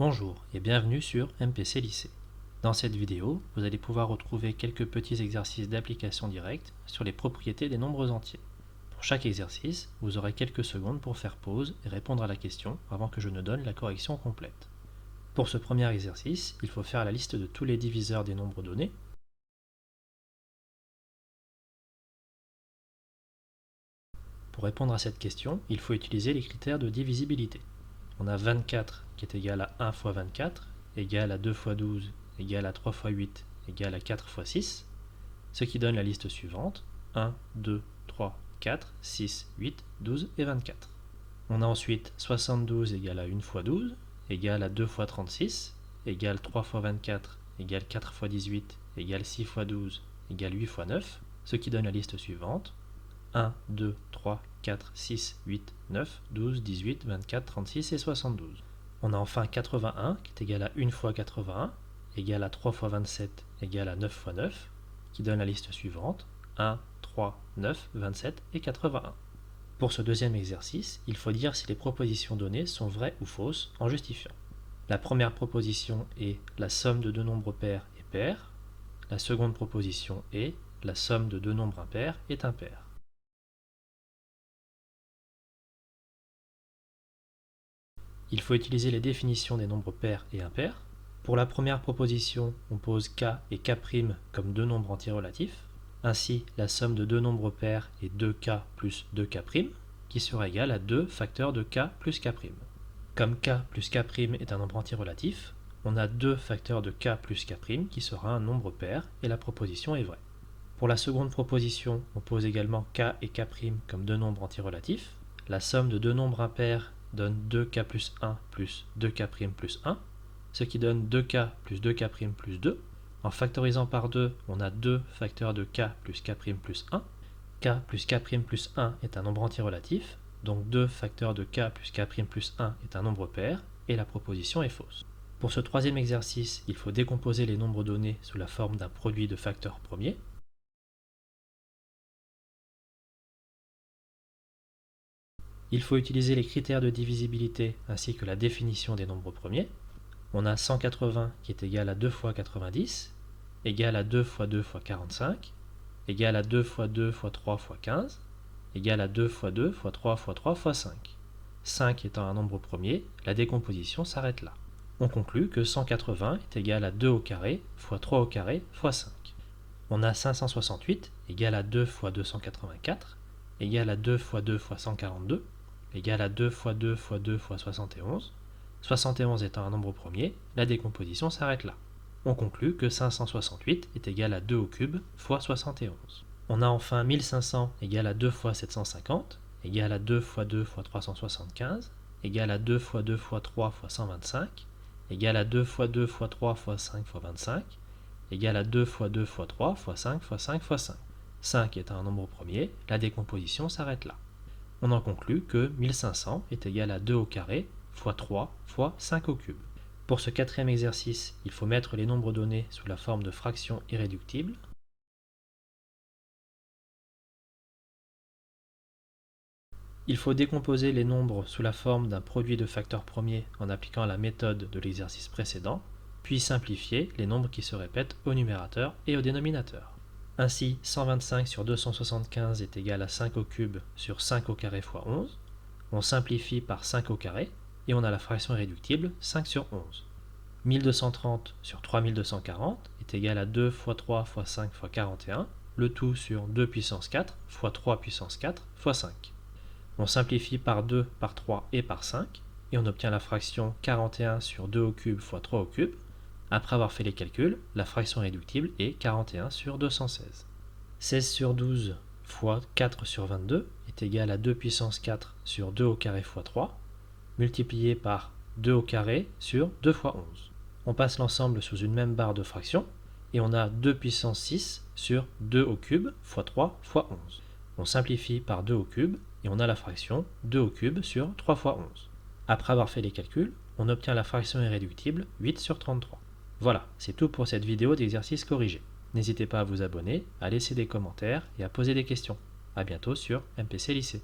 Bonjour et bienvenue sur MPC Lycée. Dans cette vidéo, vous allez pouvoir retrouver quelques petits exercices d'application directe sur les propriétés des nombres entiers. Pour chaque exercice, vous aurez quelques secondes pour faire pause et répondre à la question avant que je ne donne la correction complète. Pour ce premier exercice, il faut faire la liste de tous les diviseurs des nombres donnés. Pour répondre à cette question, il faut utiliser les critères de divisibilité. On a 24 qui est égal à 1 fois 24, égal à 2 fois 12, égal à 3 fois 8, égal à 4 fois 6, ce qui donne la liste suivante, 1, 2, 3, 4, 6, 8, 12 et 24. On a ensuite 72 égal à 1 fois 12, égal à 2 fois 36, égal 3 fois 24, égal 4 fois 18, égal 6 fois 12, égal 8 fois 9, ce qui donne la liste suivante, 1, 2, 3, 4, 6, 8, 9, 12, 18, 24, 36 et 72. On a enfin 81 qui est égal à 1 fois 81, égal à 3 fois 27, égal à 9 fois 9, qui donne la liste suivante, 1, 3, 9, 27 et 81. Pour ce deuxième exercice, il faut dire si les propositions données sont vraies ou fausses en justifiant. La première proposition est la somme de deux nombres pairs est paire. La seconde proposition est la somme de deux nombres impairs est impaire. Il faut utiliser les définitions des nombres pairs et impairs. Pour la première proposition, on pose k et k' comme deux nombres entiers relatifs. Ainsi, la somme de deux nombres pairs est 2k plus 2k', qui sera égale à 2 facteurs de k plus k'. Comme k plus k' est un nombre entier relatif, on a 2 facteurs de k plus k' qui sera un nombre pair et la proposition est vraie. Pour la seconde proposition, on pose également k et k' comme deux nombres entiers relatifs. La somme de deux nombres impairs donne 2k plus 1 plus 2k' plus 1, ce qui donne 2k plus 2k' plus 2. En factorisant par 2, on a 2 facteurs de k plus k' plus 1. K plus k' plus 1 est un nombre entier relatif, donc 2 facteurs de k plus k' plus 1 est un nombre pair, et la proposition est fausse. Pour ce troisième exercice, il faut décomposer les nombres donnés sous la forme d'un produit de facteurs premiers. Il faut utiliser les critères de divisibilité ainsi que la définition des nombres premiers. On a 180 qui est égal à 2 fois 90, égal à 2 fois 2 fois 45, égal à 2 fois 2 fois 3 fois 15, égal à 2 fois 2 fois 3 fois 3 fois 5. 5 étant un nombre premier, la décomposition s'arrête là. On conclut que 180 est égal à 2 au carré fois 3 au carré fois 5. On a 568 égal à 2 fois 284, égal à 2 fois 2 fois 142, égal à 2 fois 2 fois 2 fois 71. 71 étant un nombre premier, la décomposition s'arrête là. On conclut que 568 est égal à 2 au cube fois 71. On a enfin 1500 égal à 2 fois 750, égal à 2 fois 2 fois 375, égal à 2 fois 2 fois 3 fois 125, égal à 2 fois 2 fois 3 fois 5 fois 25, égal à 2 fois 2 fois 3 fois 5 fois 5 fois 5. 5 étant un nombre premier, la décomposition s'arrête là. On en conclut que 1500 est égal à 2 au carré fois 3 fois 5 au cube. Pour ce quatrième exercice, il faut mettre les nombres donnés sous la forme de fractions irréductibles. Il faut décomposer les nombres sous la forme d'un produit de facteurs premiers en appliquant la méthode de l'exercice précédent, puis simplifier les nombres qui se répètent au numérateur et au dénominateur. Ainsi, 125 sur 275 est égal à 5 au cube sur 5 au carré fois 11. On simplifie par 5 au carré et on a la fraction irréductible 5 sur 11. 1230 sur 3240 est égal à 2 fois 3 fois 5 fois 41, le tout sur 2 puissance 4 fois 3 puissance 4 fois 5. On simplifie par 2, par 3 et par 5 et on obtient la fraction 41 sur 2 au cube fois 3 au cube. Après avoir fait les calculs, la fraction réductible est 41 sur 216. 16 sur 12 fois 4 sur 22 est égal à 2 puissance 4 sur 2 au carré fois 3, multiplié par 2 au carré sur 2 fois 11. On passe l'ensemble sous une même barre de fraction, et on a 2 puissance 6 sur 2 au cube fois 3 fois 11. On simplifie par 2 au cube, et on a la fraction 2 au cube sur 3 fois 11. Après avoir fait les calculs, on obtient la fraction irréductible 8 sur 33. Voilà, c'est tout pour cette vidéo d'exercice corrigé. N'hésitez pas à vous abonner, à laisser des commentaires et à poser des questions. A bientôt sur MPC Lycée.